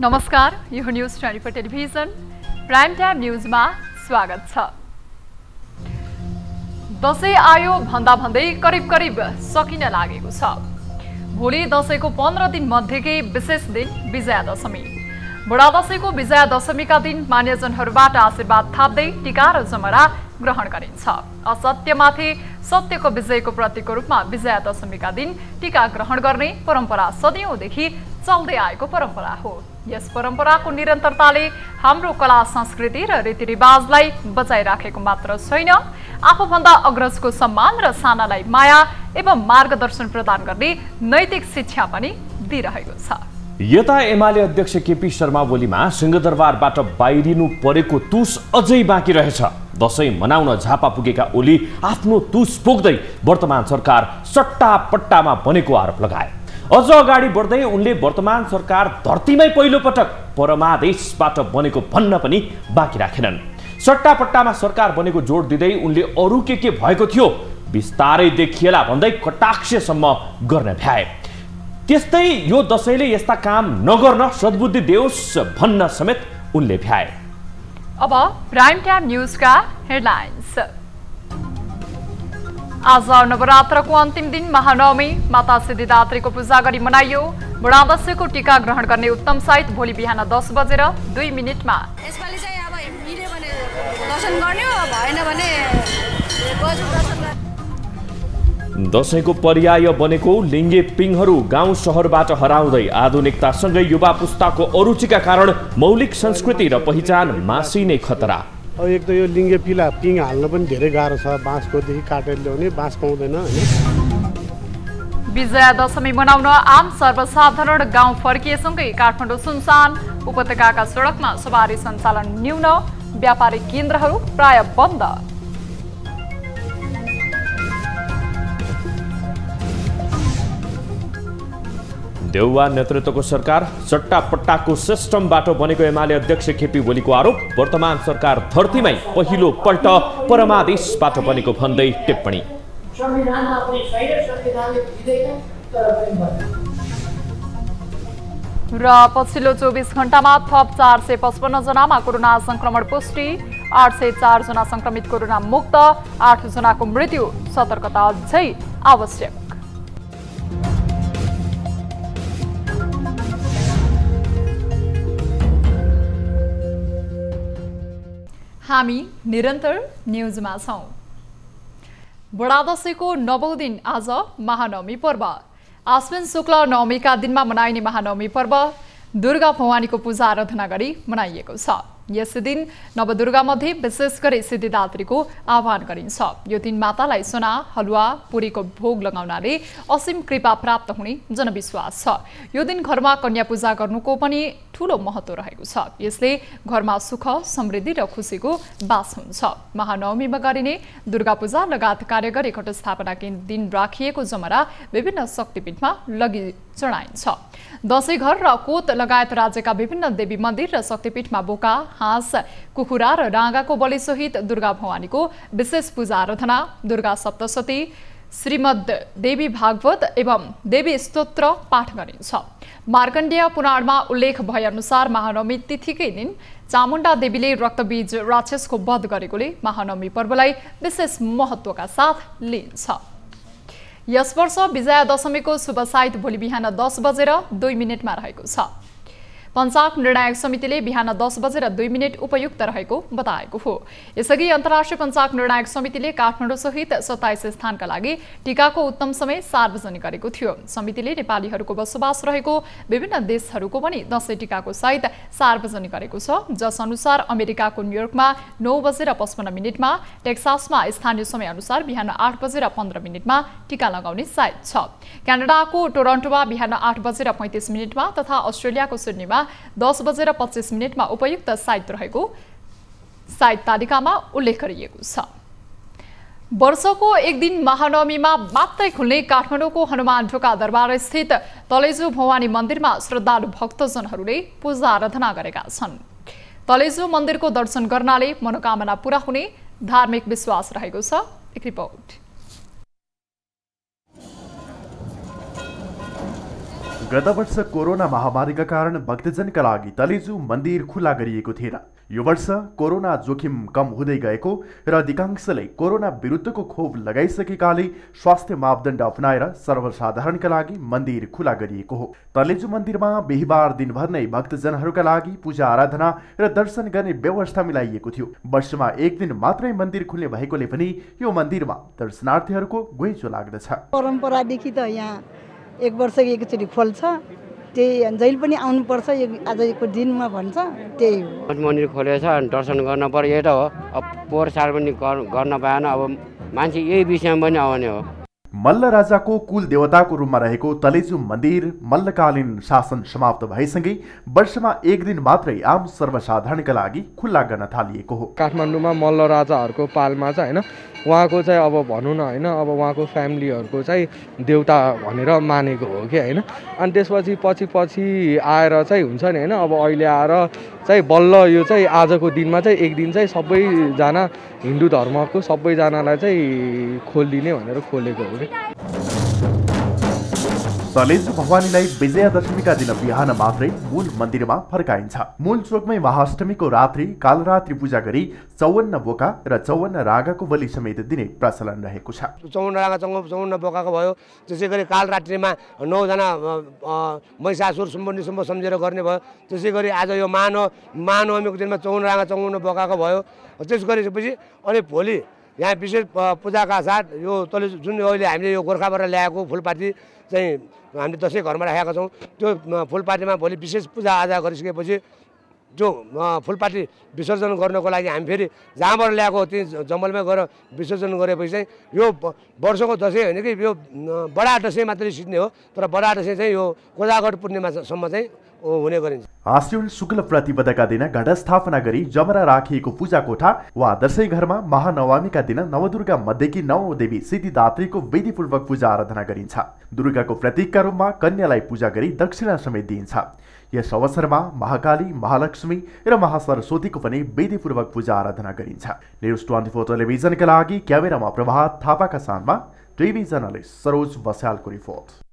नमस्कार, यो news 24 television prime time न्यूजमा स्वागत छ। दशैं आयो भन्दा भन्दै करिब सकिन लागेको छ। भोलि दशैंको 15 दिन मध्येकै विशेष दिन विजया दशमी। बडा दशैंको विजया दशमीका दिन मान्यजनहरूबाट आशीर्वाद थाप्दै टीका र जमरा ग्रहण गरिन्छ। असत्यमाथि सत्यको विजयको प्रतीकको रूपमा विजया दशमीका दिन टीका ग्रहण गर्ने परम्परा सदियौंदेखि चल्दै आएको परम्परा हो। यस परम्पराको निरन्तरताले हाम्रो कला संस्कृति र रीतिरिवाजलाई बचाइराखेको मात्र छैन, आफूभन्दा अग्रजको सम्मान र सानालाई माया एवं मार्गदर्शन प्रदान गर्ने नैतिक शिक्षा पनि दिइरहेको छ। यता एमाले अध्यक्ष केपी शर्मा ओलीमा सिंहदरबारबाट बाहिरिनु परेको तुस अझै बाँकी रहेछ। दशैं मनाउन झापा पुगेका ओली आफ्नो तुस पोख्दै वर्तमान सरकार सट्टापट्टामा बनेको आरोप लगाए। अझ अगाडि बढ्दै उनले वर्तमान सरकार धरतीमै पहिलो पटक परमादेशबाट बनेको भन्न पनि बाँकी राखेनन्। सट्टापट्टामा सरकार बनेको जोड दिँदै उनले अरू के भएको थियो बिस्तारै देखिएला भन्दै कटाक्षसम्म गर्न भ्याए। त्यस्तै यो दशैंले यस्ता काम नगर्न सद्बुद्धि देओस् भन्न समेत उनले भ्याए। अब प्राइम टाइम न्यूजका हेडलाइन्स। आज नवरात्रको अन्तिम दिन महानवमी माता सिद्धिदात्रीको पूजा गरी मनाइयो। बडा दशैंको टीका ग्रहण गर्ने उत्तम साइत भोलि बिहान 10 बजेर 2 मिनेटमा। यसपालि चाहिँ अब मिल्यो भने दर्शन गर्ने, भएन भने दशैंको पर्याय बनेको लिङ्गे पिङहरू गाउँ शहरबाट हराउँदै आधुनिकतासँगै युवा पुस्ताको अरुचिका कारण मौलिक संस्कृति र पहिचान मासिने खतरा। अब एक त यो लिङ्गे पिङ हाल्न पनि धेरै गाह्रो छ। बाँसकोदेखि काटेर ल्याउने, बाँस पाउँदैन हैन। विजया दशमी मनाउन आम सर्वसाधारण गाउँ फर्किएसँगै काठमाडौँ सुनसान, उपत्यकाका सडकमा सवारी सञ्चालन न्यून, व्यापारिक केन्द्रहरू प्राय बन्द। देउवा नेतृत्वको सरकार सट्टापट्टाको सिस्टमबाट बनेको एमाले अध्यक्ष केपी ओलीको आरोप। वर्तमान सरकार धरतीमै पहिलो पल्ट परमादेशबाट बनेको भन्दै टिप्पणी। र पछिल्लो 24 घण्टामा थप 455 जनामा कोरोना संक्रमण पुष्टि, 804 जना संक्रमित कोरोना मुक्त, 8 जनाको मृत्यु। सतर्कता अझै आवश्यक। हामी निरन्तर न्यूजमा छौं। बडा दशैंको 9औं दिन आज महानवमी पर्व। आश्विन शुक्ल नवमीका दिनमा मनाइने महानवमी पर्व दुर्गा भवानीको पूजा आराधना गरी मनाइएको छ। यस दिन नवदुर्गा मध्ये विशेष गरी सिद्धिदात्रीको आह्वान गरिन्छ। यो दिन मातालाई सोना, हलुवा, पुरीको भोग लगाउनाले असीम कृपा प्राप्त हुने जनविश्वास छ। यो दिन घरमा कन्या पूजा गर्नुको पनि ठूलो महत्व रहेको छ। यसले घरमा सुख, समृद्धि र खुशीको बास हुन्छ। महानवमीमा गरिने दुर्गा पूजा लगायत कार्य गरी घटस्थापना दिन राखिएको जमरा विभिन्न शक्तिपीठमा लगी चढाइन्छ। दशैं घर र कोत लगायत राज्यका विभिन्न देवी मन्दिर र शक्तिपीठमा बोका, हाँस, कुखुरा र राँगाको बलिसहित दुर्गा भवानीको विशेष पूजा आराधना, दुर्गा सप्तशती, श्रीमद् देवी भागवत एवं देवी स्तोत्र पाठ गरिन्छ। मार्कण्डेय पुराणमा उल्लेख भए अनुसार महानवमी तिथिकै दिन चामुण्डा देवीले रक्तबीज राक्षसको वध गरेकोले महानवमी पर्वलाई विशेष महत्वका साथ लिइन्छ। यस वर्ष विजया दशमीको शुभ साइत भोलि बिहान 10 बजेर 2 मिनेटमा रहेको छ। पञ्चाग निर्णायक समितिले बिहान 10 बजेर 2 मिनेट उपयुक्त रहेको बताएको हो। यसअघि अन्तर्राष्ट्रिय पञ्चाग निर्णायक समितिले काठमाडौँ सहित 27 स्थानका लागि टीकाको उत्तम समय सार्वजनिक गरेको थियो। समितिले नेपालीहरूको बसोबास रहेको विभिन्न देशहरूको पनि दशैं टीकाको साइत सार्वजनिक गरेको छ। जस अनुसार अमेरिकाको न्युयोर्कमा 9 बजेर 55 मिनेटमा, टेक्सासमा स्थानीय समय अनुसार बिहान 8 बजेर 15 मिनेटमा टीका लगाउने साइत छ। क्यानाडाको टोरन्टोमा बिहान 8 बजेर 35 मिनेटमा तथा अस्ट्रेलियाको सिडनीमा 10 बजेर 25 मिनेटमा उपयुक्त साइत रहेको साइत तालिकामा उल्लेख गरिएको छ। वर्षको एक दिन महानवमीमा मात्रै खुल्ने काठमाडौँको हनुमान ढोका दरबार स्थित तलेजु भवानी मन्दिरमा श्रद्धालु भक्तजनहरूले पूजा आराधना गरेका छन्। तलेजु मन्दिरको दर्शन गर्नाले मनोकामना पूरा हुने धार्मिक विश्वास रहेको छ। एक रिपोर्ट। गत वर्ष कोरोना महामारीका कारण भक्तजनका लागि तलेजु मन्दिर खुला गरिएको थिएन। यो वर्ष कोरोना जोखिम कम हुँदै गएको र अधिकांशले कोरोना विरुद्धको खोप लगाइसकेकाले स्वास्थ्य मापदण्ड अपनाएर सर्वसाधारणका लागि मन्दिर खुला गरिएको हो। तलेजु मन्दिरमा बिहीबार दिनभर नै भक्तजनहरूका लागि पूजा आराधना र दर्शन गर्ने व्यवस्था मिलाइएको थियो। वर्षमा एक दिन मात्रै मन्दिर खुल्ने भएकोले पनि यो मन्दिरमा दर्शनार्थीहरूको घुइँचो लाग्दछ। परम्परादेखि त यहाँ एक वर्ष एकचोटि खोल्छ, त्यही जहिले पनि आउनुपर्छ, आजको दिनमा भन्छ त्यही हो। मन्दिर खोलेछ दर्शन गर्न पर्यो, यही त हो। अब पोहोर साल पनि गर्न पाएन, अब मान्छे यही विषयमा पनि आउने हो। मल्ल राजाको कुल देवताको रूपमा रहेको तलेजु मन्दिर मल्लकालीन शासन समाप्त भएसँगै वर्षमा एक दिन मात्रै आम सर्वसाधारणका लागि खुल्ला गर्न थालिएको हो। काठमाडौँमा मल्ल राजाहरूको पालमा चाहिँ होइन उहाँको चाहिँ अब भनौँ न होइन अब उहाँको फ्यामिलीहरूको चाहिँ देउता भनेर मानेको हो कि होइन। अनि त्यसपछि पछि आएर चाहिँ हुन्छ नि होइन, अब अहिले आएर चाहिँ बल्ल यो चाहिँ आजको दिनमा चाहिँ एक दिन चाहिँ सबैजना हिन्दू धर्मको सबैजनालाई चाहिँ खोलिदिने भनेर खोलेको हो कि। तलेजु भवानीलाई विजयादशमीका दिन बिहान मात्रै मूल मन्दिरमा फर्काइन्छ। मूल चोकमै महाअष्टमीको रात्रि कालरात्रि पूजा गरी 54 बोका र 54 रागाको बलि समेत दिने प्रचलन रहेको छ। 54 रागा 54 बोकाको भयो। त्यसै गरी कालरात्रिमा 9 जना महिषासुर सुम्ब सम्झेर गर्ने भयो। त्यसै गरी आज यो महानवमीको दिनमा 54 रागा 54 बोकाको भयो। त्यस गरेपछि अनि भोलि यहाँ विशेष पूजाका साथ यो तलेजु जुन अहिले हामीले यो गोर्खाबाट ल्याएको फुलपाती चाहिँ हामीले दसैँ घरमा राखेका छौँ। त्यो फुलपातीमा भोलि विशेष पूजा आजा गरिसकेपछि जो फुलपाती विसर्जन गर्नको लागि हामी फेरि जहाँबाट ल्याएको त्यही जङ्गलमै गएर विसर्जन गरेपछि चाहिँ यो वर्षको दसैँ होइन कि यो बडा दसैँ मात्रै सिद्ने हो। तर बडा दसैँ चाहिँ यो कोजागढ पूर्णिमासम्म चाहिँ हुने गरिन्छ। आश्विन शुक्ल प्रतिपदका दिन घटस्थापना गरी जमरा राखिएको पूजा कोठा वा दशैं घरमा महानवमीका दिन नवदुर्गा मध्येकी 9 देवी सिद्धिदात्रीको विधिपूर्वक पूजा आराधना गरिन्छ। दुर्गाको प्रतीकका रूपमा कन्यालाई पूजा गरी दक्षिणा समेत दिइन्छ। यस अवसरमा महाकाली, महालक्ष्मी र महासरस्वतीको पनि विधिपूर्वक पूजा आराधना गरिन्छ। न्युज 24 टेलिभिजनका लागि क्यामेरामा प्रभात थापाका साथमा टिभी जर्नलिस्ट सरोज बस्यालको रिपोर्ट।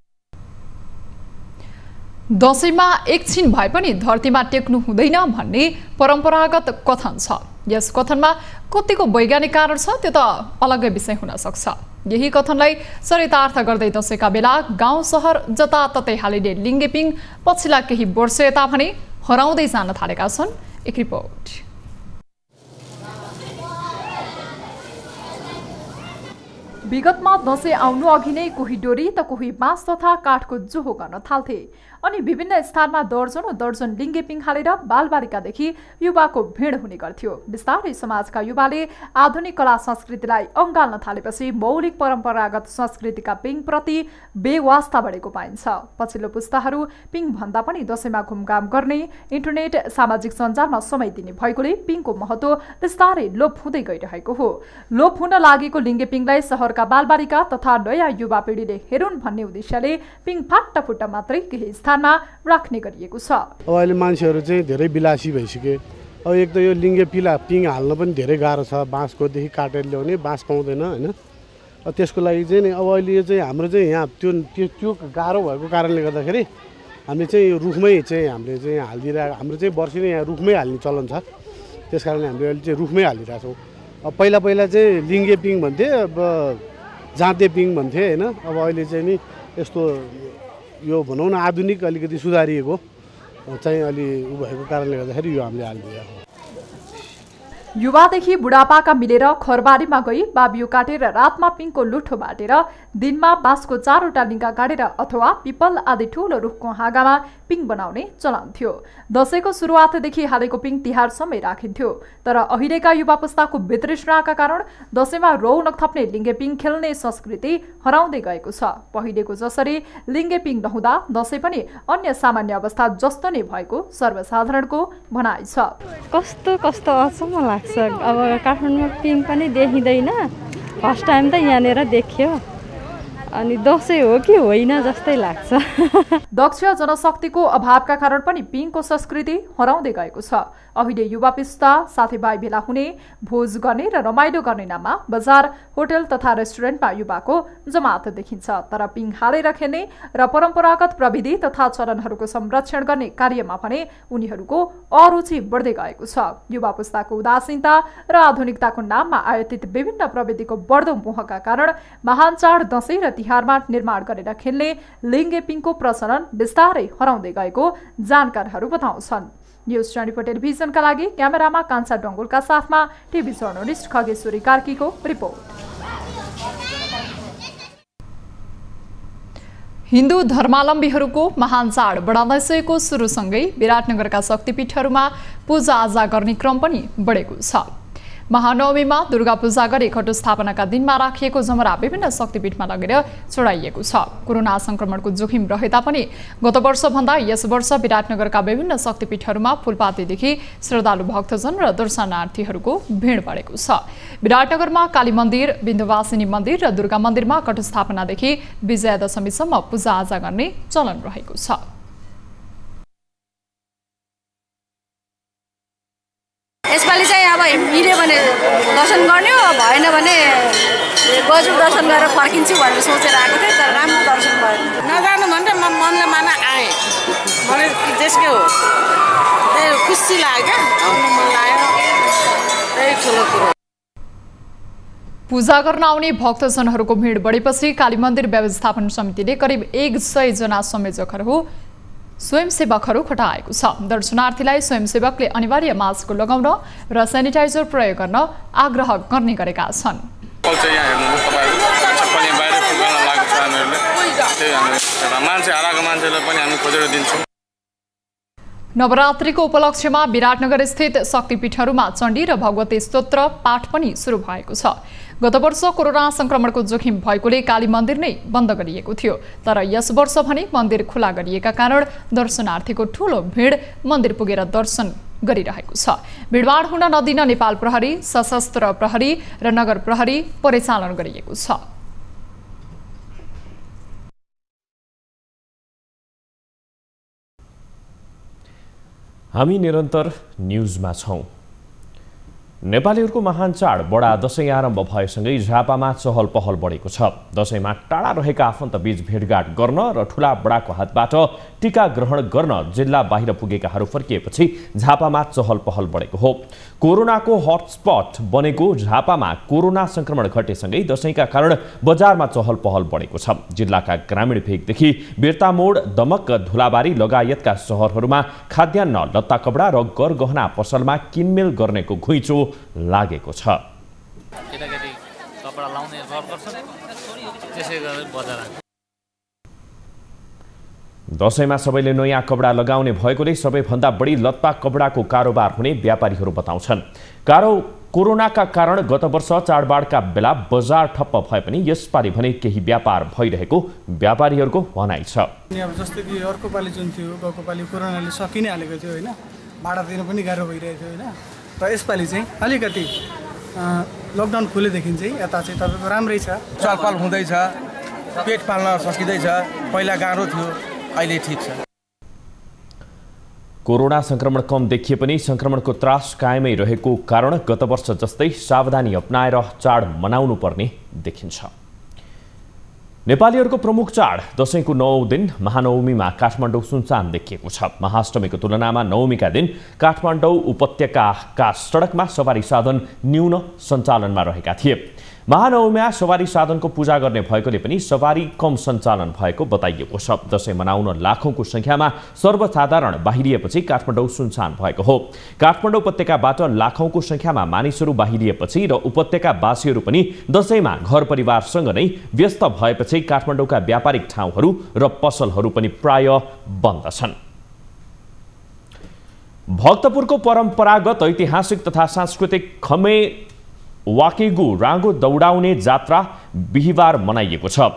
दशैंमा एकछिन भए पनि धरतीमा टेक्नु हुँदैन भन्ने परम्परागत कथन छ। यस कथनमा कतिको वैज्ञानिक कारण छ त्यो त अलग्गै विषय हुन सक्छ। यही कथनलाई चरितार्थ गर्दै दशैंका बेला गाउँ सहर जताततै हालिने लिङ्गेपिङ पछिल्ला केही वर्ष यता भने हराउँदै जान थालेका छन्। एक रिपोर्ट। विगतमा दशैं आउनु अघि नै कोही डोरी त कोही बाँस तथा काठको जोहो गर्न थाल्थे अनि विभिन्न स्थानमा दर्जन लिङ्गेपिङ हालेर बालबालिकादेखि युवाको भिड हुने गर्थ्यो। बिस्तारै समाजका युवाले आधुनिक कला संस्कृतिलाई अँगाल्न थालेपछि मौलिक परम्परागत संस्कृतिका पिङ प्रति बेवास्ता बढेको पाइन्छ। पछिल्लो पुस्ताहरू पिङ भन्दा पनि दशैंमा घुमघाम गर्ने, इन्टरनेट सामाजिक सञ्जालमा समय दिने भएकोले पिङको महत्त्व बिस्तारै लोप हुँदै गइरहेको हो। लोप हुन लागेको लिङ्गेपिङलाई सहरका बालबालिका तथा नयाँ युवा पिँढीले हेरुन् भन्ने उद्देश्यले पिङ फाट्टाफुट्टा मात्रै केही स्थानमा राख्ने गरिएको छ। अब अहिले मान्छेहरू चाहिँ धेरै विलासी भइसके। अब एक त यो लिङ्गे पिङ हाल्न पनि धेरै गाह्रो छ। बाँसकोदेखि काटेर ल्याउने, बाँस पाउँदैन होइन। त्यसको लागि चाहिँ नि अब अहिले यो चाहिँ हाम्रो चाहिँ यहाँ त्यो गाह्रो भएको कारणले गर्दाखेरि हामीले चाहिँ रुखमै चाहिँ हामीले चाहिँ हालिदिरहेको, हाम्रो चाहिँ वर्षै यहाँ रुखमै हाल्ने चलन छ। त्यस कारणले हामीले अहिले चाहिँ रुखमै हालिरहेको छौँ। अब पहिला चाहिँ लिङ्गे पिङ भन्थे, अब जाँते पिङ भन्थे होइन। अब अहिले चाहिँ नि यस्तो यो भनौँ न आधुनिक अलिकति सुधारिएको चाहिँ अलि उ भएको कारणले गर्दाखेरि यो हामीले हालिदिएको। युवादेखि बुढापाका मिलेर खरबारीमा गई बाबियो काटेर रातमा पिङको लुठो बाटेर दिनमा बाँसको 4वटा लिङ्गा गाडेर अथवा पिपल आदि ठूलो रुखको हाँगामा पिङ बनाउने चलन थियो। दशैंको सुरुवातदेखि हालेको पिङ तिहारसम्मै राखिन्थ्यो। तर अहिलेका युवा पुस्ताको वितृष्णाका कारण दशैंमा रौनक थप्ने लिङ्गे पिङ खेल्ने संस्कृति हराउँदै गएको छ। पहिलेको जसरी लिङ्गे पिङ नहुँदा दशैं पनि अन्य सामान्य अवस्था जस्तो नै भएको सर्वसाधारणको भनाइ छ। कस्तो अचम्म लाग्छ। अब काठमाडौँमा पिङ पनि देखिँदैन, फर्स्ट टाइम त यहाँनिर देखियो। अनि दसैँ हो कि होइन जस्तै लाग्छ। दक्ष जनशक्तिको अभावका कारण पनि पिङको संस्कृति हराउँदै गएको छ। अहिले युवा पिस्ता साथीभाइ भेला हुने, भोज गर्ने र रमाइलो गर्ने नाममा बजार, होटल तथा रेस्टुरेन्टमा युवाको जमात देखिन्छ। तर पिङ हालेर खेल्ने र परम्परागत प्रविधि तथा चलनहरूको संरक्षण गर्ने कार्यमा भने उनीहरूको अरुचि बढ्दै गएको छ। युवा पुस्ताको उदासीनता र आधुनिकताको नाममा आयातित विभिन्न प्रविधिको बढ्दो मोहका कारण महान चाड दशैं र तिहारमा निर्माण गरेर खेल्ने लिङ्गे पिङको प्रचलन बिस्तारै हराउँदै गएको जानकारहरू बताउँछन्। न्यूज 24 टेलिभिजनका लागि क्यामेरामा कान्छा डङ्गोलका साथमा टिभी जर्नलिस्ट खगेश्वरी कार्कीको रिपोर्ट। हिन्दू धर्मावलम्बीहरूको महान चाड बडा दशैँको सुरुसँगै विराटनगरका शक्तिपीठहरूमा पूजाआजा गर्ने क्रम पनि बढेको छ। महानवमीमा दुर्गा पूजा गरी घटस्थापनाका दिनमा राखिएको जमरा विभिन्न शक्तिपीठमा लगेर चढाइएको छ। कोरोना संक्रमणको जोखिम रहे तापनि गत वर्षभन्दा यस वर्ष विराटनगरका विभिन्न शक्तिपीठहरूमा फूलपातीदेखि श्रद्धालु भक्तजन र दर्शनार्थीहरूको भिड बढेको छ। विराटनगरमा काली मन्दिर, विन्ध्यवासिनी मन्दिर र दुर्गा मन्दिरमा घटस्थापनादेखि विजयादशमीसम्म पूजाआजा गर्ने चलन रहेको छ। यसपालि चाहिँ अब मिल्यो भने दर्शन गर्ने हो, भएन भने गजब दर्शन गरेर फर्किन्छु भनेर सोचेर आएको थिएँ, तर राम्रो दर्शन भयो। नजानु भने म मनले माना आएँ, मलाई त्यसकै हो, त्यही खुसी लाग्यो, आउनु मन लाग्यो, त्यही ठुलो कुरो। पूजा गर्न आउने भक्तजनहरूको भिड बढेपछि काली मन्दिर व्यवस्थापन समितिले करिब 100 जना संयोजकहरू स्वयंसेवकहरू खटाएको छ। दर्शनार्थीलाई स्वयंसेवकले अनिवार्य मास्क लगाउन र सेनिटाइजर प्रयोग गर्न आग्रह गर्ने गरेका छन्। नवरात्रिको उपलक्ष्यमा विराटनगर स्थित शक्तिपीठहरूमा चण्डी र भगवती स्तोत्र पाठ पनि सुरु भएको छ। गत वर्ष कोरोना संक्रमणको जोखिम भएकोले काली मन्दिर नै बन्द गरिएको थियो, तर यस वर्ष भने मन्दिर खुला गरिएका कारण दर्शनार्थीको ठूलो भिड मन्दिर पुगेर दर्शन गरिरहेको छ। भिडभाड हुन नदिन नेपाल प्रहरी, सशस्त्र प्रहरी र नगर प्रहरी परिचालन गरिएको छ। हामी निरन्तर न्यूजमा छौं। नेपालीहरूको महान चाड बडा दशैं आरम्भ भएसँगै झापामा चहल पहल बढेको छ। दशैंमा टाढा रहेका आफन्तबीच भेटघाट गर्न र ठूला बडाको हातबाट टीका ग्रहण गर्न जिल्ला बाहिर पुगेकाहरू फर्किएपछि झापामा चहल पहल बढेको हो। कोरोनाको हटस्पट बनेको झापामा कोरोना संक्रमण घटेसँगै दशैंका कारण बजारमा चहल पहल बढेको छ। जिल्लाका ग्रामीण भेगदेखि बिर्तामोड, दमक, धुलाबारी लगायतका शहरहरूमा खाद्यान्न, लत्ता कपडा र गरगहना पसलमा किनमेल गर्नेको घुइँचो लागेको छ। दशैंमा सबैले नयाँ कपडा लगाउने भएकोले सबैभन्दा बढी लत्ता कपडाको कारोबार हुने व्यापारीहरू बताउँछन्। कोरोनाका कारण गत वर्ष चाडबाडका बेला बजार ठप्प भए पनि यसपालि भने केही व्यापार भइरहेको व्यापारीहरूको भनाइ छ। अब जस्तै कि अर्को पालि जुन थियो, गएको पालि कोरोनाले सकि नै हालेको थियो होइन, भाडा दिन पनि गाह्रो भइरहेको थियो होइन, र यसपालि चाहिँ अलिकति लकडाउन खुलेदेखि चाहिँ यता चाहिँ तपाईँको राम्रै छ, चलपल हुँदैछ, पेट पाल्न सकिँदैछ। पहिला गाह्रो थियो, अहिले ठिक छ। कोरोना संक्रमण कम देखिए पनि संक्रमणको त्रास कायमै रहेको कारण गत वर्ष जस्तै सावधानी अपनाएर चाड मनाउनु पर्ने देखिन्छ। नेपालीहरूको प्रमुख चाड दशैंको 9 दिन महानवमीमा काठमाडौँ सुनसान देखिएको छ। महाअष्टमीको तुलनामा नवमीका दिन काठमाडौँ उपत्यकाका सडकमा सवारी साधन न्यून सञ्चालनमा रहेका थिए। महानवमीमा सवारी साधनको पूजा गर्ने भएकोले पनि सवारी कम सञ्चालन भएको बताइएको छ। दशैं मनाउन लाखौंको संख्यामा सर्वसाधारण बाहिरिएपछि काठमाडौँ सुनसान भएको हो। काठमाडौँ उपत्यकाबाट लाखौंको संख्यामा मानिसहरू बाहिरिएपछि र उपत्यकावासीहरू पनि दशैंमा घर परिवारसँग नै व्यस्त भएपछि काठमाडौँका व्यापारिक ठाउँहरू र पसलहरू पनि प्राय बन्द छन्। भक्तपुरको परम्परागत ऐतिहासिक तथा सांस्कृतिक खमे वाकेगु राँगो दौडाउने जात्रा बिहिबार मनाइएको छ।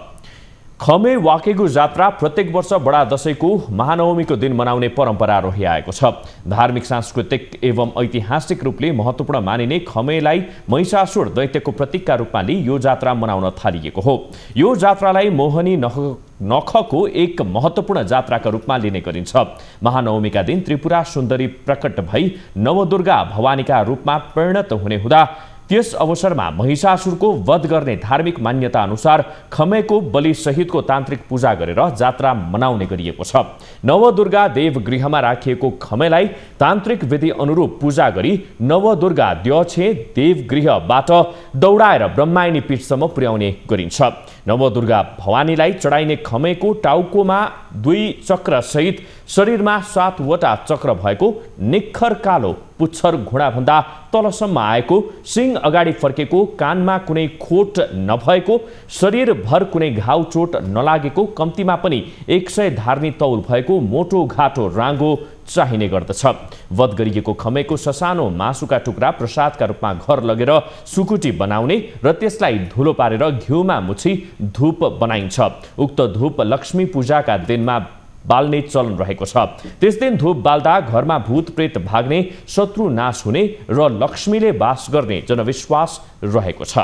खमे वाकेगु जात्रा प्रत्येक वर्ष बडा दशैंको महानवमीको दिन मनाउने परम्परा रहिआएको छ। धार्मिक, सांस्कृतिक एवं ऐतिहासिक रूपले महत्त्वपूर्ण मानिने खमेलाई महिषासुर दैत्यको प्रतीकका रूपमा लिई यो जात्रा मनाउन थालिएको हो। यो जात्रालाई मोहनी नखको एक महत्त्वपूर्ण जात्राका रूपमा लिने गरिन्छ। महानवमीका दिन त्रिपुरा सुन्दरी प्रकट भई नवदुर्गा भवानीका रूपमा परिणत हुने हुँदा त्यस अवसरमा महिषासुरको वध गर्ने धार्मिक मान्यता अनुसार खमेको बलि सहितको तान्त्रिक पूजा गरेर जात्रा मनाउने गरिएको छ। नवदुर्गा देवगृहमा राखिएको खमेलाई तान्त्रिक विधि अनुरूप पूजा गरी नवदुर्गा द्यौछे देवगृहबाट दौडाएर ब्रह्मायणी पीठसम्म पुर्याउने गरिन्छ। नवदुर्गा भवानीलाई चढाइने खमेको टाउकोमा 2 चक्र सहित शरीरमा 7 वटा चक्र भएको निखर कालो पुच्छर घुँडाभन्दा तलसम्म आएको, सिंह अगाडि फर्केको, कानमा कुनै खोट नभएको, शरीरभर कुनै घाउ चोट नलागेको, कम्तीमा पनि 100 धार्नी तौल भएको मोटो घाटो राङ्गो चाहिने गर्दछ। वध गरिएको खमेको ससानो मासुका टुक्रा प्रसादका रूपमा घर लगेर सुकुटी बनाउने र त्यसलाई धुलो पारेर घिउमा मुछी धूप बनाइन्छ। उक्त धूप लक्ष्मी पूजाका दिनमा बाल्ने चलन रहेको छ। त्यस दिन धूप बाल्दा घरमा भूत प्रेत भाग्ने, शत्रु नाश हुने र लक्ष्मीले वास गर्ने जनविश्वास रहेको छ।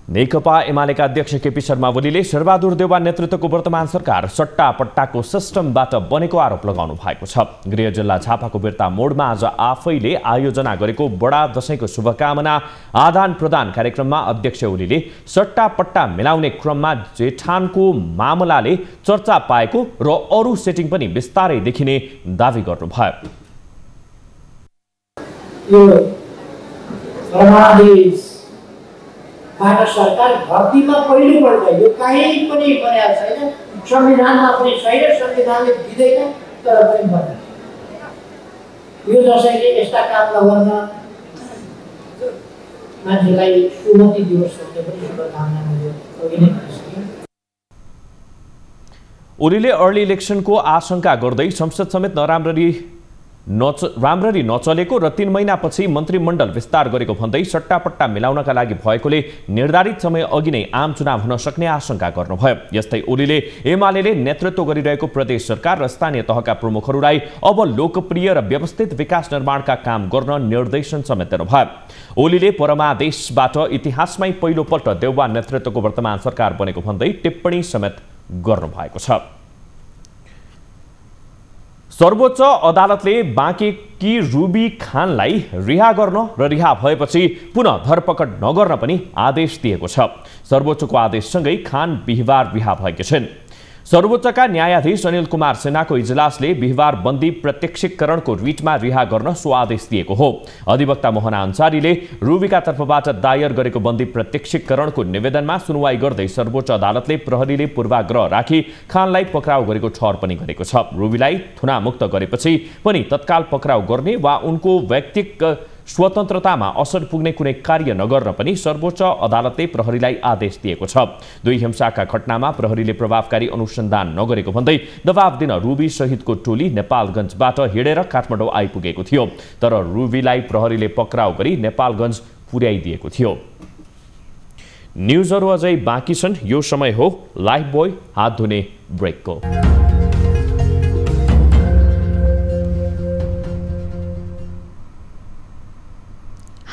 नेकपा एमालेका अध्यक्ष केपी शर्मा ओलीले शेरबहादुर देउवा नेतृत्वको वर्तमान सरकार सट्टा पट्टाको सिस्टमबाट बनेको आरोप लगाउनु भएको छ। गृह जिल्ला झापाको बिर्ता मोडमा आज आफैले आयोजना गरेको बडा दशैंको शुभकामना आदान प्रदान कार्यक्रममा अध्यक्ष ओलीले सट्टा पट्टा मिलाउने क्रममा जेठानको मामलाले चर्चा पाएको र अरू सेटिङ पनि विस्तारै देखिने दावी गर्नुभयो। सरकार भर्तीमा पहिलोपल्ट यो कहीँ पनि बनेको छैन, संविधानमा पनि छैन, संविधानले दिँदैन, तर पनि बन्यो। यो दसैँले यस्ता काम नगर्न मान्छेलाई सुमति दिवस पनि शुभकामना मैले अघि नै भनिसकेँ। ओलीले अर्ली इलेक्सनको आशंका गर्दै संसद समेत राम्ररी नचलेको र 3 महिनापछि मन्त्रीमण्डल विस्तार गरेको भन्दै सट्टापट्टा मिलाउनका लागि भएकोले निर्धारित समय अघि नै आम चुनाव हुन सक्ने आशंका गर्नुभयो। यस्तै ओलीले एमालेले नेतृत्व गरिरहेको प्रदेश सरकार र स्थानीय तहका प्रमुखहरूलाई अब लोकप्रिय र व्यवस्थित विकास निर्माणका काम गर्न निर्देशन समेत दिनुभयो। ओलीले परमादेशबाट इतिहासमै पहिलोपल्ट देउवा नेतृत्वको वर्तमान सरकार बनेको भन्दै टिप्पणी समेत गर्नुभएको छ। सर्वोच्च अदालतले बाँकेकी रुबी खानलाई रिहा गर्न र रिहा भएपछि पुनः धरपकड नगर्न पनि आदेश दिएको छ। सर्वोच्चको आदेशसँगै खान बिहिबार रिहा भएकी छिन्। सर्वोच्चका न्यायाधीश अनिल कुमार सिन्हाको इजलासले बिहिबार बन्दी प्रत्यक्षीकरणको रिटमा रिहा गर्न सो आदेश दिएको हो। अधिवक्ता मोहन अन्सारीले रुबीका तर्फबाट दायर गरेको बन्दी प्रत्यक्षीकरणको निवेदनमा सुनवाई गर्दै सर्वोच्च अदालतले प्रहरीले पूर्वाग्रह राखी खानलाई पक्राउ गरेको ठहर पनि गरेको छ। रुबीलाई थुनामुक्त गरेपछि पनि तत्काल पक्राउ गर्ने वा उनको व्यक्तिगत स्वतन्त्रतामा असर पुग्ने कुनै कार्य नगर्न पनि सर्वोच्च अदालतले प्रहरीलाई आदेश दिएको छ। 2 हिंसाका घटनामा प्रहरीले प्रभावकारी अनुसन्धान नगरेको भन्दै दबाब दिन रुबी सहितको टोली नेपालगञ्जबाट हिँडेर काठमाडौँ आइपुगेको थियो, तर रुबीलाई प्रहरीले पक्राउ गरी नेपालगञ्ज पुर्याइदिएको थियो। न्युजहरू अझै बाँकी छन्। यो समय हो लाइफ बोय हात धुने ब्रेकको।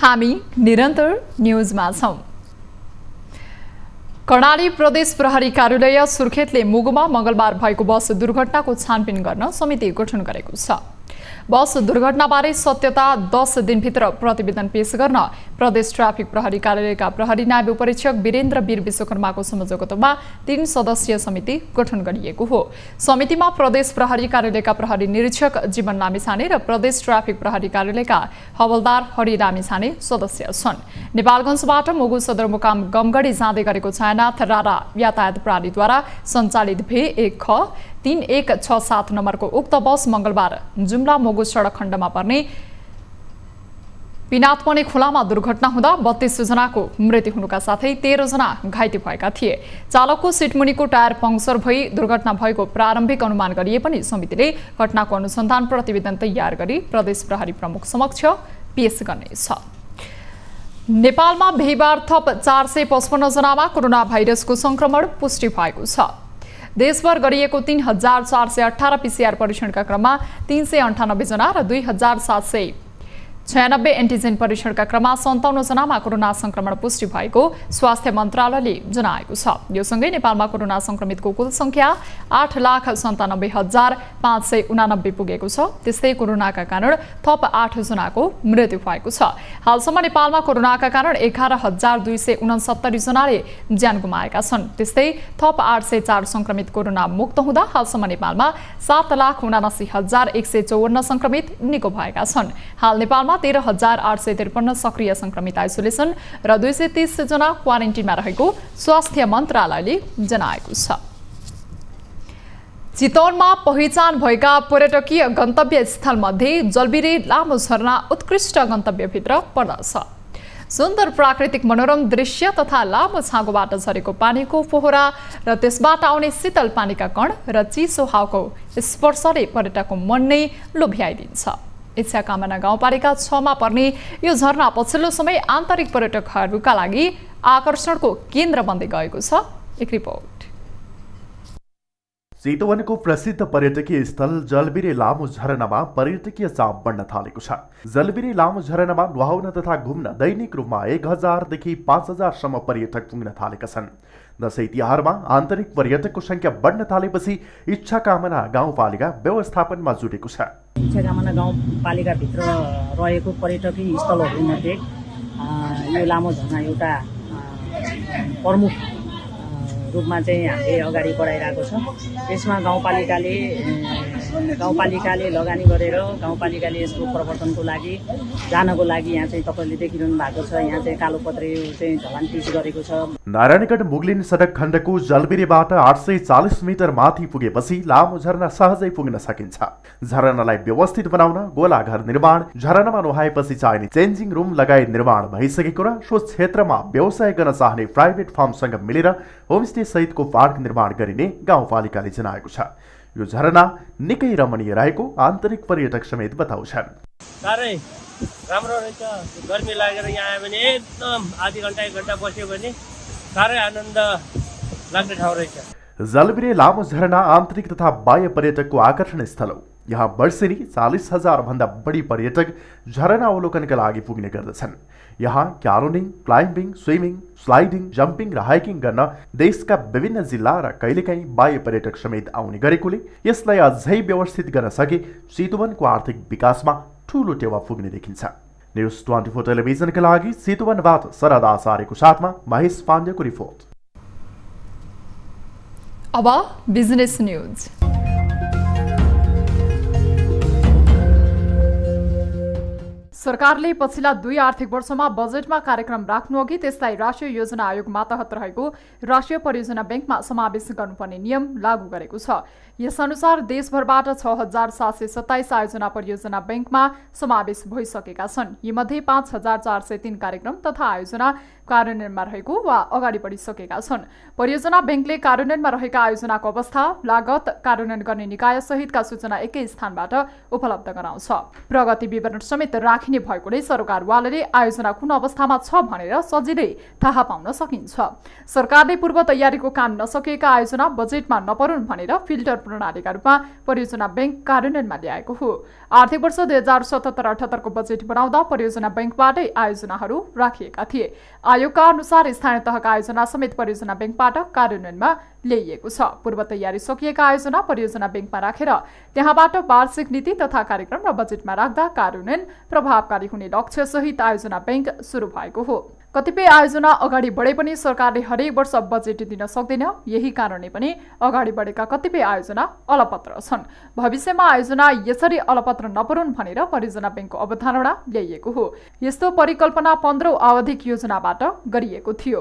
हामी निरन्तर न्युजमा छौं। कर्णाली प्रदेश प्रहरी कार्यालय सुर्खेतले मुगुमा मंगलबार भएको बस दुर्घटनाको छानबिन गर्न समिति गठन गरेको छ। बस दुर्घटनाबारे सत्यता 10 दिनभित्र प्रतिवेदन पेश गर्न प्रदेश ट्राफिक प्रहरी कार्यालयका प्रहरी नायब उपरीक्षक वीरेन्द्र वीर विश्वकर्माको संयोजकत्वमा 3 सदस्यीय समिति गठन गरिएको हो। समितिमा प्रदेश प्रहरी कार्यालयका प्रहरी निरीक्षक जीवन लामिछाने र प्रदेश ट्राफिक प्रहरी कार्यालयका हवलदार हरि लामिछाने सदस्य छन्। नेपालगञ्जबाट मुगु सदरमुकाम गमगढी जाँदै गरेको छायानाथ रारा यातायात प्रणालीद्वारा सञ्चालित V1 ख 3167 नम्बरको उक्त बस मंगलबार जुम्ला मोगु सडक खण्डमा पर्ने पिनातपने खोलामा दुर्घटना हुँदा 32 जनाको मृत्यु हुनुका साथै 13 जना घाइते भएका थिए। चालकको सिटमुनिको टायर पङ्क्चर भई दुर्घटना भएको प्रारम्भिक अनुमान गरिए पनि समितिले घटनाको अनुसन्धान प्रतिवेदन तयार गरी प्रदेश प्रहरी प्रमुख समक्ष पेश गर्नेछ। नेपालमा बिहीबार थप 455 जनामा कोरोना भाइरसको संक्रमण पुष्टि भएको छ। देशभर गरिएको 3418 पीसीआर परीक्षणका क्रममा 398 जना र 2796 एन्टिजेन परीक्षणका क्रममा 57 जनामा कोरोना संक्रमण पुष्टि भएको स्वास्थ्य मन्त्रालयले जनाएको छ। यो सँगै नेपालमा कोरोना संक्रमितको कुल संख्या 8,97,589 पुगेको छ। त्यस्तै कोरोनाका कारण थप 8 जनाको मृत्यु भएको छ। हालसम्म नेपालमा कोरोनाका कारण 11,269 जनाले ज्यान गुमाएका छन्। त्यस्तै थप 804 संक्रमित कोरोना मुक्त हुँदा हालसम्म नेपालमा 7,79,154 संक्रमित निको भएका छन्। हाल नेपालमा 13,853 सक्रिय संक्रमित आइसोलेसन र 230 जना क्वारेन्टिनमा रहेको स्वास्थ्य मन्त्रालयले जनाएको छ। चितवनमा पहिचान भएका पर्यटकीय गन्तव्य स्थलमध्ये जलबिरे लामो झरना उत्कृष्ट गन्तव्यभित्र पर्दछ। सुन्दर प्राकृतिक मनोरम दृश्य तथा लामो छाँगोबाट झरेको पानीको फोहरा र त्यसबाट आउने शीतल पानीका कण र चिसो हावाको स्पर्शले पर्यटकको मन नै लोभ्याइदिन्छ। इच्छाकामना गाउँपालिका 6 मा पर्ने यो झरना पछिल्लो समय आन्तरिक पर्यटकहरूका लागि आकर्षणको केन्द्र बन्दै गएको छ। एक रिपोर्ट। चितवनको प्रसिद्ध पर्यटकीय स्थल जलबिरे लामो झरनामा पर्यटकीय चाप बढ्न थालेको छ। जलबिरे लामो झरनामा नुहाउन तथा घुम्न दैनिक रूपमा 1000 देखि 5000 सम्म पर्यटक पुग्न थालेका छन्। दशैं तिहारमा आन्तरिक पर्यटकको संख्या बढ्न थालेपछि इच्छाकामना गाउँपालिका व्यवस्थापनमा जुटेको छ। इच्छाकामना गाउँपालिकाभित्र रहेको पर्यटकीय स्थलहरूमध्ये यो लामो झरना एउटा प्रमुख रूपमा चाहिँ हामीले अगाडि बढाइरहेको छ। यसमा गाउँपालिकाले लगानी गरेर गाउँपालिकाले यसको प्रवर्तनको लागि जानको लागि यहाँ चाहिँ तपाईँले देखिरहनु भएको छ। यहाँ चाहिँ कालोपत्रे चाहिँ ढलान पिच गरेको छ। नारायणगढ मुगलिन सडक खण्डको जलबिरेबाट 840 मिटर माथि पुगेपछि लामो झरना सहजै पुग्न सकिन्छ। झरनालाई व्यवस्थित बनाउन गोलाघर निर्माण, झरनामा नुहाएपछि चाहिने चेन्जिङ रुम लगायत निर्माण भइसकेको र सो क्षेत्रमा व्यवसाय गर्न चाहने प्राइभेट फर्मसँग मिलेर होमस्टे सहितको पार्क निर्माण गरिने गाउँपालिकाले जनाएको छ। यो झरना निकै रमणीय रहेको आन्तरिक पर्यटक समेत बताउँछन्। साह्रै राम्रो रहेछ। गर्मी लागेर यहाँ आयो भने एकदम आधी घन्टा 1 घन्टा बस्यो भने साह्रै आनन्द लाग्ने ठाउँ रहेछ। जलबिरे लामो झरना आन्तरिक तथा बाह्य पर्यटकको आकर्षण स्थल हो। यहाँ वर्षेनी 40,000 भन्दा बढी पर्यटक झरना अवलोकनका लागि पुग्ने गर्दछन्। यहाँ क्यारोनिङ, क्लाइम्बिङ, स्विमिङ, स्लाइडिङ, जम्पिङ र हाइकिङ गर्न देशका विभिन्न जिल्ला र कहिलेकाहीँ बाह्य पर्यटक समेत आउने गरेकोले यसलाई अझै व्यवस्थित गर्न सके चितवनको आर्थिक विकासमा ठूलो टेवा पुग्ने देखिन्छ। न्युज 24 टेलिभिजनका लागि चितवनबाट शरद आचार्यको साथमा महेश पाण्डेको रिपोर्ट। अब बिजनेस न्युज। सरकारले पछिल्ला 2 आर्थिक वर्षमा बजेटमा कार्यक्रम राख्नु अघि त्यसलाई राष्ट्रिय योजना आयोग मातहत रहेको राष्ट्रिय परियोजना बैंकमा समावेश गर्नुपर्ने नियम लागू गरेको छ। यसअनुसार देशभरबाट 6,727 आयोजना परियोजना बैंकमा समावेश भइसकेका छन्। यीमध्ये 5,403 कार्यक्रम तथा आयोजना कार्यान्वयनमा रहेको वा अगाडि बढिसकेका छन्। परियोजना बैंकले कार्यान्वयनमा रहेका आयोजनाको अवस्था, लागत, कार्यान्वयन गर्ने निकाय सहितका सूचना एकै स्थानबाट उपलब्ध गराउँछ। प्रगति विवरण समेत राखिने भएकोले सरकारवालाले आयोजना कुन अवस्थामा छ भनेर सजिलै थाहा पाउन सकिन्छ। सरकारले पूर्व तयारीको काम नसकेका आयोजना बजेटमा नपरुन् भनेर फिल्टर प्रणालीका रूपमा परियोजना बैंक कार्यान्वयनमा ल्याएको हो। आर्थिक वर्ष 2077-78 को बजेट बनाउँदा परियोजना बैंकबाटै आयोजनाहरू राखिएका थिए। आयोगका अनुसार स्थानीय तहका आयोजना समेत परियोजना बैंकबाट कार्यान्वयनमा ल्याइएको छ। पूर्व तयारी सकिएका आयोजना परियोजना बैंकमा राखेर त्यहाँबाट वार्षिक नीति तथा कार्यक्रम र बजेटमा राख्दा कार्यान्वयन प्रभावकारी हुने लक्ष्य सहित आयोजना बैंक सुरु भएको हो। कतिपय आयोजना अगाडि बढे पनि सरकारले हरेक वर्ष बजेट दिन सक्दैन। यही कारणले पनि अगाडि बढेका कतिपय आयोजना अलपत्र छन्। भविष्यमा आयोजना यसरी अलपत्र नपरुन् भनेर परियोजना बैंकको अवधारणा ल्याइएको हो। यस्तो परिकल्पना 15औं आवधिक योजनाबाट गरिएको थियो।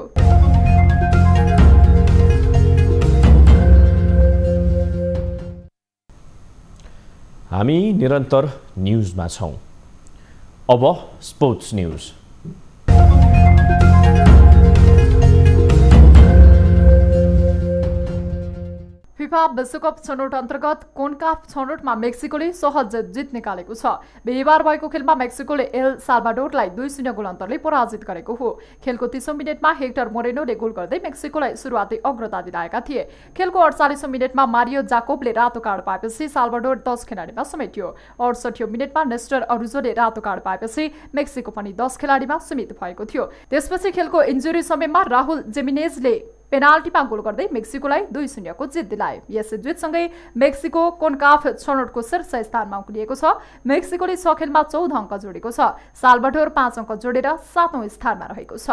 हामी निरन्तर न्युजमा छौं। अब स्पोर्ट्स न्यूज। फिफा विश्वकप छनौट अन्तर्गत कोन्काफ छनौटमा मेक्सिकोले सहज जित निकालेको छ। बिहिबार भएको खेलमा मेक्सिकोले एल साल्भाडोरलाई 2-0 गोल अन्तरले पराजित गरेको हो। खेलको 30औं मिनेटमा हेक्टर मोरेनोले गोल गर्दै मेक्सिकोलाई सुरुवाती अग्रता दिलाएका थिए। खेलको 48औं मिनेटमा मारियो जाकोबले रातो कार्ड पाएपछि साल्भाडोर 10 खेलाडीमा समेटियो। 68औं मिनेटमा नेस्टर अरुजोले रातो कार्ड पाएपछि मेक्सिको पनि 10 खेलाडीमा सीमित भएको थियो। त्यसपछि खेलको इन्जुरी समयमा राहुल जेमिनेजले पेनाल्टीमा गोल गर्दै मेक्सिकोलाई 2-0 को जित दिलाए। यस जितसँगै मेक्सिको कोन्काफ छनौटको शीर्ष स्थानमा उक्लिएको छ। मेक्सिकोले 6 खेलमा 14 अङ्क जोडेको छ। साल्भाडोर 5 अङ्क जोडेर 7औं स्थानमा रहेको छ।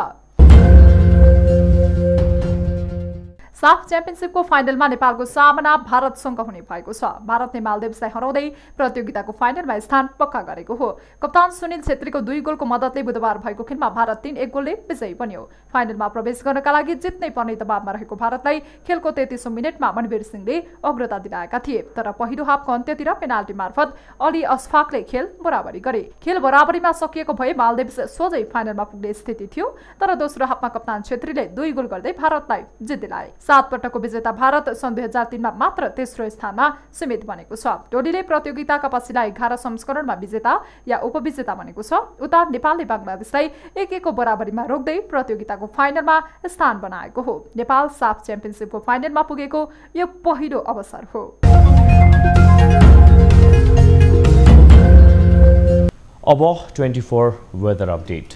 साफ च्याम्पियनशिपको फाइनलमा नेपालको सामना भारतसँग हुने भएको छ। भारतले मालदिभ्सलाई हराउँदै प्रतियोगिताको फाइनलमा स्थान पक्का गरेको हो। कप्तान सुनिल छेत्रीको 2 गोलको मद्दतले बुधबार भएको खेलमा भारत 3-1 गोलले विजयी बन्यो। फाइनलमा प्रवेश गर्नका लागि जित्नै पर्ने दबावमा रहेको भारतलाई खेलको 33औं मिनेटमा मनवीर सिंहले अग्रता दिलाएका थिए, तर पहिलो हाफको अन्त्यतिर पेनाल्टी मार्फत अली अशफाकले खेल बराबरी गरे। खेल बराबरीमा सकिएको भए मालदिभ्स सोझै फाइनलमा पुग्ने स्थिति थियो, तर दोस्रो हाफमा कप्तान छेत्रीले 2 गोल गर्दै भारतलाई जित दिलाए। 7 पटकको विजेता भारत सन् 2003 मा मात्र तेस्रो स्थानमा सीमित बनेको छ। टोलीले प्रतियोगिताका पछिल्ला 11 संस्करणमा विजेता या उपविजेता बनेको छ। उता नेपालले बंगलादेशलाई 1-1 को बराबरीमा रोक्दै प्रतियोगिताको फाइनलमा स्थान बनाएको हो। नेपाल साफ च्याम्पियनशिपको फाइनलमा पुगेको यो पहिलो अवसर हो। अब 24 वेदर अपडेट।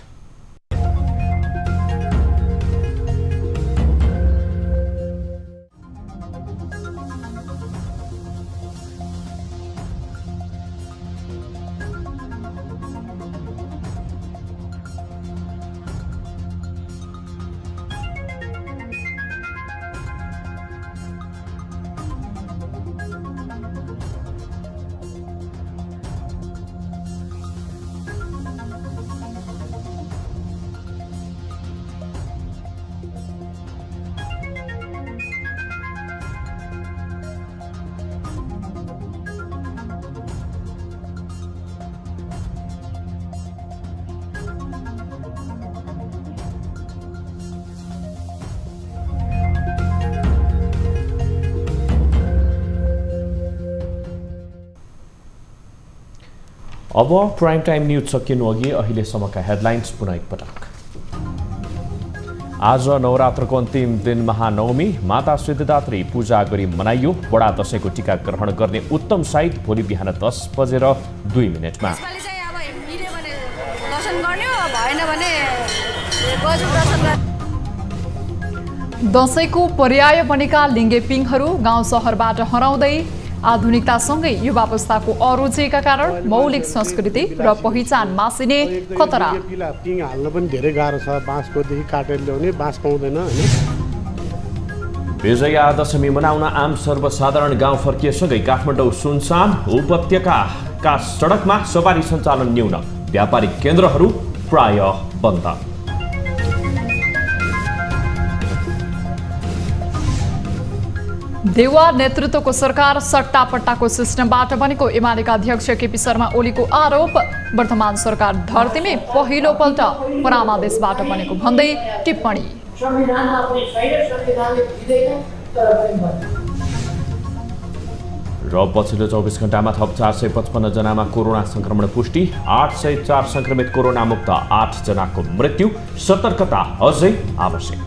अब प्राइम टाइम न्यूज सकिनु अघि अहिलेसम्मका हेडलाइन्स पुनः एकपटक। आज नवरात्रको अन्तिम दिन महानवमी, माता सिद्धिदात्री पूजा गरी मनाइयो। बडा दशैंको टीका ग्रहण गर्ने उत्तम साइत भोलि बिहान 10:02 दशैंको पर्याय बनेका लिङ्गेपिङहरू गाउँ सहरबाट हराउँदै आधुनिकतासँगै युवा पुस्ताको अरुचिका कारण मौलिक संस्कृति र पहिचान मासिने खतरा। पिङ हाल्न पनि धेरै गाह्रो छ। बाँसकोदेखि काटेर ल्याउने, बाँस पाउँदैन हैन। विजया दशमी मनाउन आम सर्वसाधारण गाउँ फर्किएसँगै काठमाडौँ सुनसान, उपत्यकाका सडकमा सवारी सञ्चालन न्यून, व्यापारिक केन्द्रहरू प्राय बन्द। देउवा नेतृत्वको सरकार सट्टापट्टाको सिस्टमबाट बनेको एमालेका अध्यक्ष केपी शर्मा ओलीको आरोप। वर्तमान सरकार धरतीमै पहिलोपल्ट परामादेशबाट बनेको भन्दै टिप्पणी। र पछिल्लो 24 घण्टामा थप 455 जनामा कोरोना संक्रमण पुष्टि, 804 संक्रमित कोरोना मुक्त, 8 जनाको मृत्यु। सतर्कता अझै आवश्यक।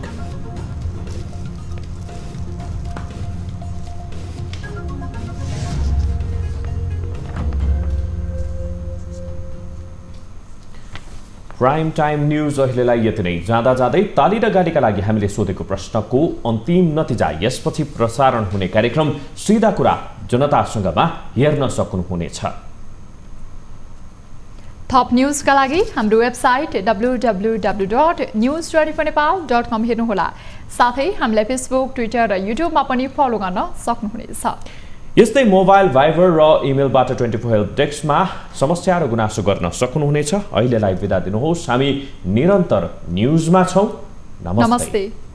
प्राइम टाइम न्यूज अहिलेलाई यति नै। जाँदा जाँदै ताली र गाडीका लागि हामीले सोधेको प्रश्नको अन्तिम नतिजा, यसपछि प्रसारण हुने कार्यक्रम सिधा कुरा जनतासँगमा हेर्न सक्नुहुनेछ। थप न्यूजका लागि हाम्रो वेबसाइट www.news24nepal.com हेर्नुहोला। साथै हामीलाई फेसबुक, ट्विटर र युट्युबमा पनि फलो गर्न सक्नुहुनेछ। यस्तै मोबाइल, भाइबर र इमेलबाट 24 हेल्प डेस्कमा समस्या र गुनासो गर्न सक्नुहुनेछ। अहिलेलाई बिदा दिनुहोस्। हामी निरन्तर न्यूजमा छौं। नमस्ते।